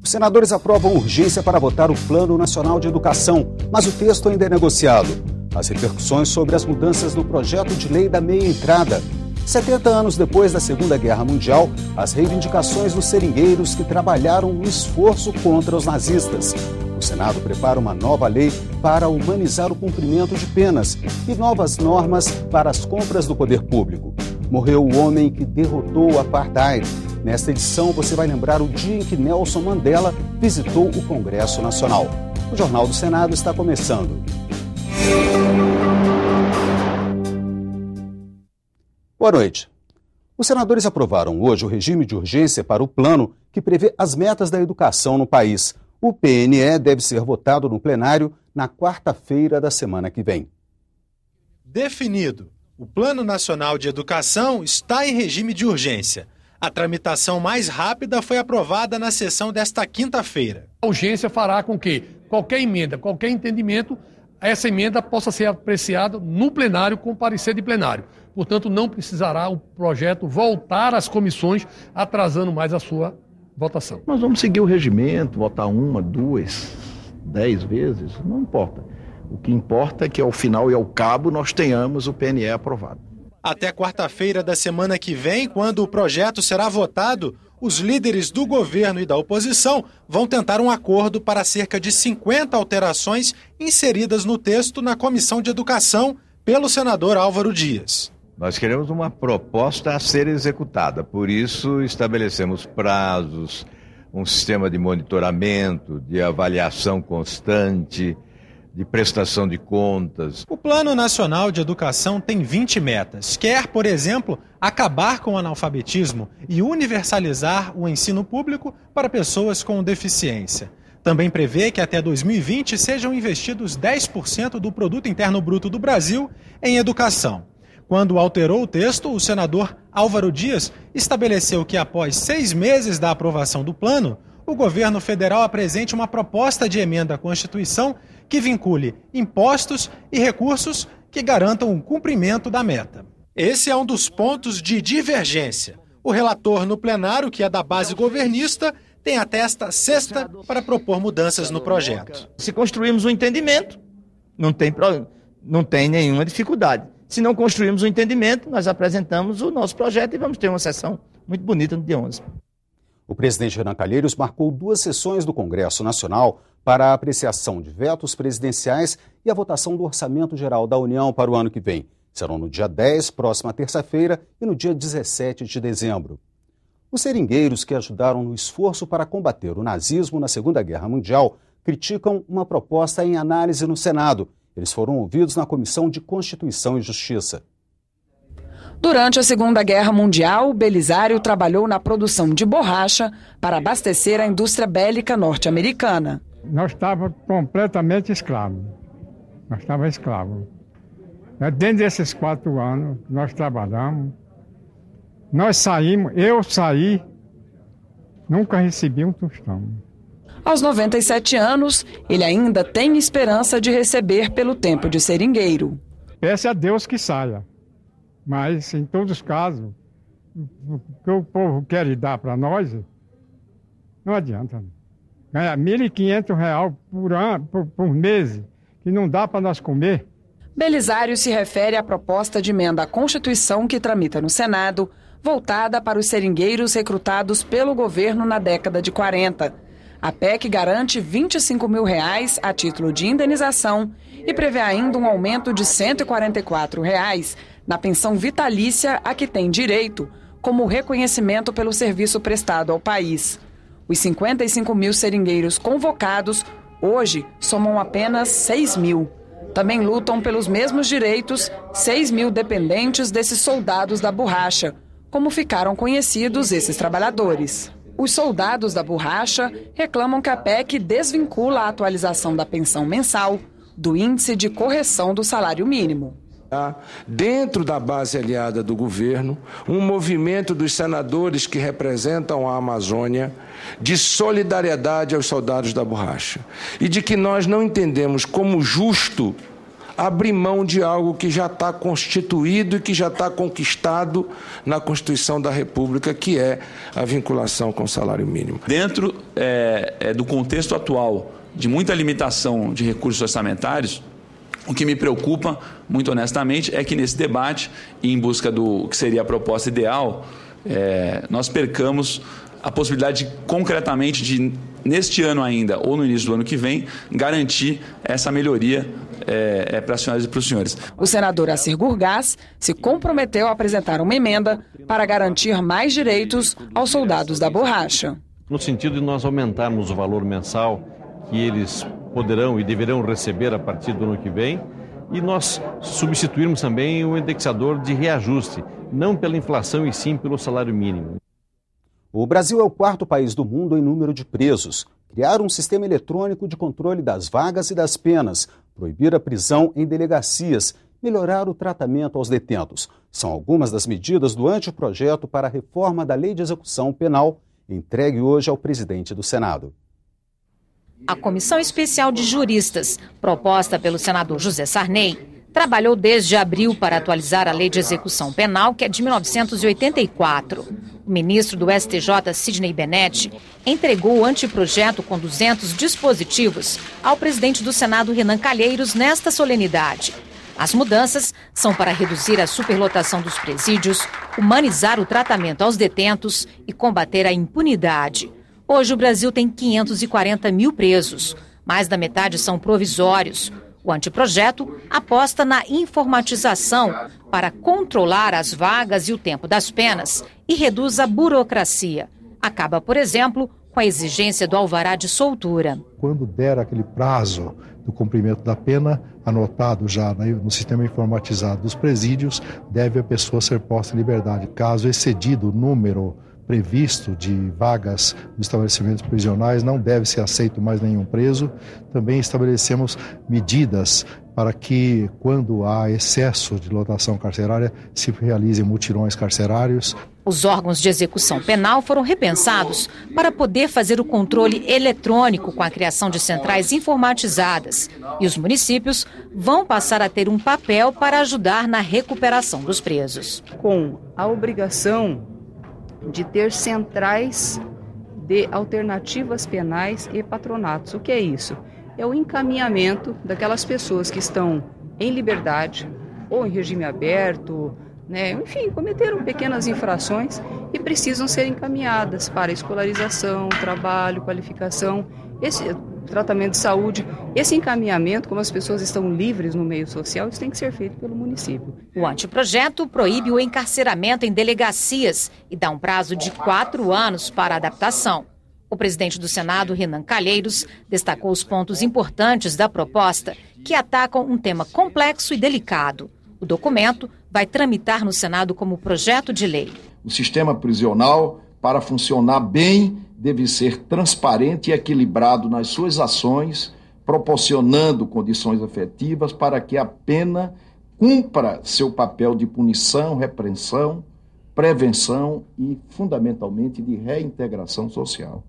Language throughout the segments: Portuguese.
Os senadores aprovam urgência para votar o Plano Nacional de Educação, mas o texto ainda é negociado. As repercussões sobre as mudanças no projeto de lei da meia entrada. 70 anos depois da Segunda Guerra Mundial, as reivindicações dos seringueiros que trabalharam no esforço contra os nazistas. O Senado prepara uma nova lei para humanizar o cumprimento de penas e novas normas para as compras do poder público. Morreu o homem que derrotou o apartheid. Nesta edição, você vai lembrar o dia em que Nelson Mandela visitou o Congresso Nacional. O Jornal do Senado está começando. Boa noite. Os senadores aprovaram hoje o regime de urgência para o plano que prevê as metas da educação no país. O PNE deve ser votado no plenário na quarta-feira da semana que vem. Definido. O Plano Nacional de Educação está em regime de urgência. A tramitação mais rápida foi aprovada na sessão desta quinta-feira. A urgência fará com que qualquer emenda, qualquer entendimento, essa emenda possa ser apreciada no plenário com parecer de plenário. Portanto, não precisará o projeto voltar às comissões, atrasando mais a sua votação. Nós vamos seguir o regimento, votar 1, 2, 10 vezes, não importa. O que importa é que ao final e ao cabo nós tenhamos o PNE aprovado. Até quarta-feira da semana que vem, quando o projeto será votado, os líderes do governo e da oposição vão tentar um acordo para cerca de 50 alterações inseridas no texto na Comissão de Educação pelo senador Álvaro Dias. Nós queremos uma proposta a ser executada, por isso estabelecemos prazos, um sistema de monitoramento, de avaliação constante, de prestação de contas. O Plano Nacional de Educação tem 20 metas. Quer, por exemplo, acabar com o analfabetismo e universalizar o ensino público para pessoas com deficiência. Também prevê que até 2020 sejam investidos 10% do Produto Interno Bruto do Brasil em educação. Quando alterou o texto, o senador Álvaro Dias estabeleceu que após 6 meses da aprovação do plano, o governo federal apresente uma proposta de emenda à Constituição que vincule impostos e recursos que garantam o cumprimento da meta. Esse é um dos pontos de divergência. O relator no plenário, que é da base governista, tem até esta sexta para propor mudanças no projeto. Se construirmos um entendimento, não tem nenhuma dificuldade. Se não construirmos um entendimento, nós apresentamos o nosso projeto e vamos ter uma sessão muito bonita no dia 11. O presidente Renan Calheiros marcou 2 sessões do Congresso Nacional para a apreciação de vetos presidenciais e a votação do Orçamento Geral da União para o ano que vem. Serão no dia 10, próxima terça-feira, e no dia 17 de dezembro. Os seringueiros que ajudaram no esforço para combater o nazismo na Segunda Guerra Mundial criticam uma proposta em análise no Senado. Eles foram ouvidos na Comissão de Constituição e Justiça. Durante a Segunda Guerra Mundial, Belisário trabalhou na produção de borracha para abastecer a indústria bélica norte-americana. Nós estávamos completamente escravos. Nós estávamos escravos. Dentro desses 4 anos, nós trabalhamos. Nós saímos, eu saí, nunca recebi um tostão. Aos 97 anos, ele ainda tem esperança de receber pelo tempo de seringueiro. Peço a Deus que saia. Mas, em todos os casos, o que o povo quer dar para nós, não adianta. Ganhar R$ 1.500 por mês, que não dá para nós comer. Belisário se refere à proposta de emenda à Constituição que tramita no Senado, voltada para os seringueiros recrutados pelo governo na década de 40. A PEC garante R$ 25 mil a título de indenização e prevê ainda um aumento de R$ 144 na pensão vitalícia a que tem direito, como reconhecimento pelo serviço prestado ao país. Os 55 mil seringueiros convocados hoje somam apenas 6 mil. Também lutam pelos mesmos direitos 6 mil dependentes desses soldados da borracha, como ficaram conhecidos esses trabalhadores. Os soldados da borracha reclamam que a PEC desvincula a atualização da pensão mensal do índice de correção do salário mínimo. Dentro da base aliada do governo, um movimento dos senadores que representam a Amazônia de solidariedade aos soldados da borracha e de que nós não entendemos como justo abrir mão de algo que já está constituído e que já está conquistado na Constituição da República, que é a vinculação com o salário mínimo. Dentro do contexto atual de muita limitação de recursos orçamentários, o que me preocupa, muito honestamente, é que nesse debate, em busca do que seria a proposta ideal, nós percamos a possibilidade concretamente de, neste ano ainda, ou no início do ano que vem, garantir essa melhoria para as senhoras e para os senhores. O senador Assir Gurgás se comprometeu a apresentar uma emenda para garantir mais direitos aos soldados da borracha. No sentido de nós aumentarmos o valor mensal que eles poderão e deverão receber a partir do ano que vem, e nós substituirmos também o indexador de reajuste, não pela inflação e sim pelo salário mínimo. O Brasil é o 4º país do mundo em número de presos. Criar um sistema eletrônico de controle das vagas e das penas, proibir a prisão em delegacias, melhorar o tratamento aos detentos. São algumas das medidas do anteprojeto para a reforma da Lei de Execução Penal, entregue hoje ao presidente do Senado. A Comissão Especial de Juristas, proposta pelo senador José Sarney, trabalhou desde abril para atualizar a Lei de Execução Penal, que é de 1984. O ministro do STJ, Sidney Benetti, entregou o anteprojeto com 200 dispositivos ao presidente do Senado, Renan Calheiros, nesta solenidade. As mudanças são para reduzir a superlotação dos presídios, humanizar o tratamento aos detentos e combater a impunidade. Hoje o Brasil tem 540 mil presos, mais da metade são provisórios. O anteprojeto aposta na informatização para controlar as vagas e o tempo das penas e reduz a burocracia. Acaba, por exemplo, com a exigência do alvará de soltura. Quando der aquele prazo do cumprimento da pena, anotado já no sistema informatizado dos presídios, deve a pessoa ser posta em liberdade. Caso excedido o número previsto de vagas nos estabelecimentos prisionais, não deve ser aceito mais nenhum preso. Também estabelecemos medidas para que, quando há excesso de lotação carcerária, se realizem mutirões carcerários. Os órgãos de execução penal foram repensados para poder fazer o controle eletrônico com a criação de centrais informatizadas. E os municípios vão passar a ter um papel para ajudar na recuperação dos presos. Com a obrigação de ter centrais de alternativas penais e patronatos. O que é isso? É o encaminhamento daquelas pessoas que estão em liberdade ou em regime aberto, enfim, cometeram pequenas infrações e precisam ser encaminhadas para escolarização, trabalho, qualificação, tratamento de saúde. Esse encaminhamento, como as pessoas estão livres no meio social, isso tem que ser feito pelo município. O anteprojeto proíbe o encarceramento em delegacias e dá um prazo de 4 anos para a adaptação. O presidente do Senado, Renan Calheiros, destacou os pontos importantes da proposta que atacam um tema complexo e delicado. O documento vai tramitar no Senado como projeto de lei. O sistema prisional, para funcionar bem, deve ser transparente e equilibrado nas suas ações, proporcionando condições efetivas para que a pena cumpra seu papel de punição, repreensão, prevenção e, fundamentalmente, de reintegração social.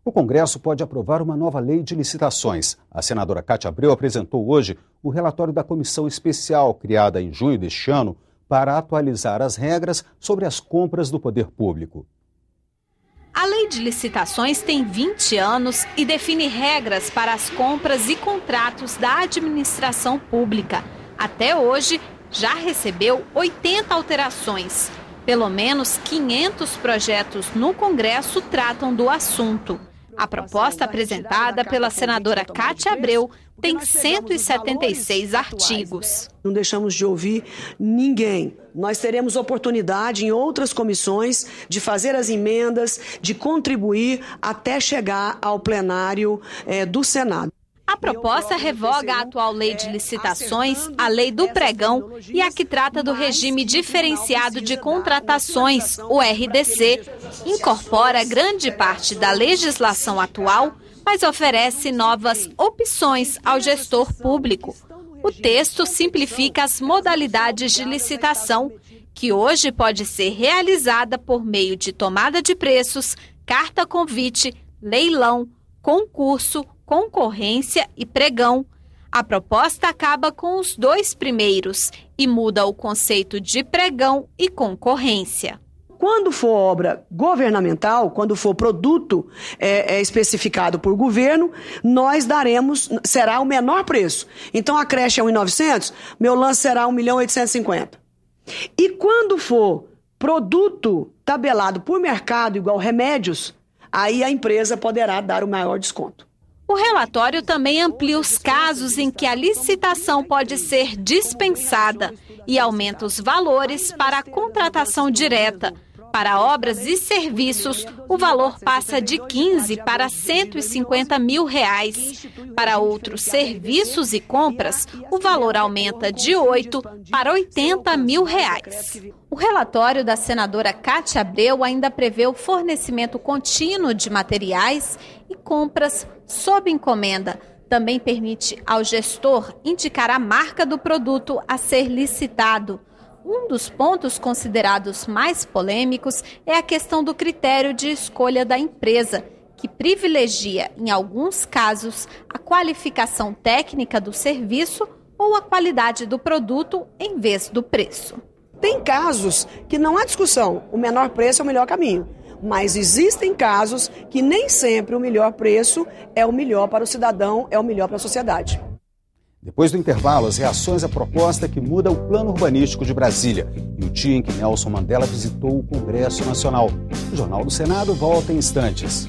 O Congresso pode aprovar uma nova lei de licitações. A senadora Cátia Abreu apresentou hoje o relatório da comissão especial criada em junho deste ano para atualizar as regras sobre as compras do poder público. A Lei de Licitações tem 20 anos e define regras para as compras e contratos da administração pública. Até hoje, já recebeu 80 alterações. Pelo menos 500 projetos no Congresso tratam do assunto. A proposta apresentada pela senadora Cátia Abreu tem 176 artigos. Não deixamos de ouvir ninguém. Nós teremos oportunidade em outras comissões de fazer as emendas, de contribuir até chegar ao plenário do Senado. A proposta revoga a atual lei de licitações, a lei do pregão e a que trata do regime diferenciado de contratações, o RDC. Incorpora grande parte da legislação atual, mas oferece novas opções ao gestor público. O texto simplifica as modalidades de licitação, que hoje pode ser realizada por meio de tomada de preços, carta-convite, leilão, concurso, concorrência e pregão. A proposta acaba com os 2 primeiros e muda o conceito de pregão e concorrência. Quando for obra governamental, quando for produto especificado por governo, nós será o menor preço. Então a creche é R$ 1.900, meu lance será R$ 1.850.000. E quando for produto tabelado por mercado igual remédios, aí a empresa poderá dar o maior desconto. O relatório também amplia os casos em que a licitação pode ser dispensada e aumenta os valores para a contratação direta. Para obras e serviços, o valor passa de 15 para 150 mil reais. Para outros serviços e compras, o valor aumenta de 8 para 80 mil reais. O relatório da senadora Cátia Abreu ainda prevê o fornecimento contínuo de materiais e compras sob encomenda. Também permite ao gestor indicar a marca do produto a ser licitado. Um dos pontos considerados mais polêmicos é a questão do critério de escolha da empresa, que privilegia, em alguns casos, a qualificação técnica do serviço ou a qualidade do produto em vez do preço. Tem casos que não há discussão, o menor preço é o melhor caminho. Mas existem casos que nem sempre o melhor preço é o melhor para o cidadão, é o melhor para a sociedade. Depois do intervalo, as reações à proposta que muda o plano urbanístico de Brasília e o dia em que Nelson Mandela visitou o Congresso Nacional. O Jornal do Senado volta em instantes.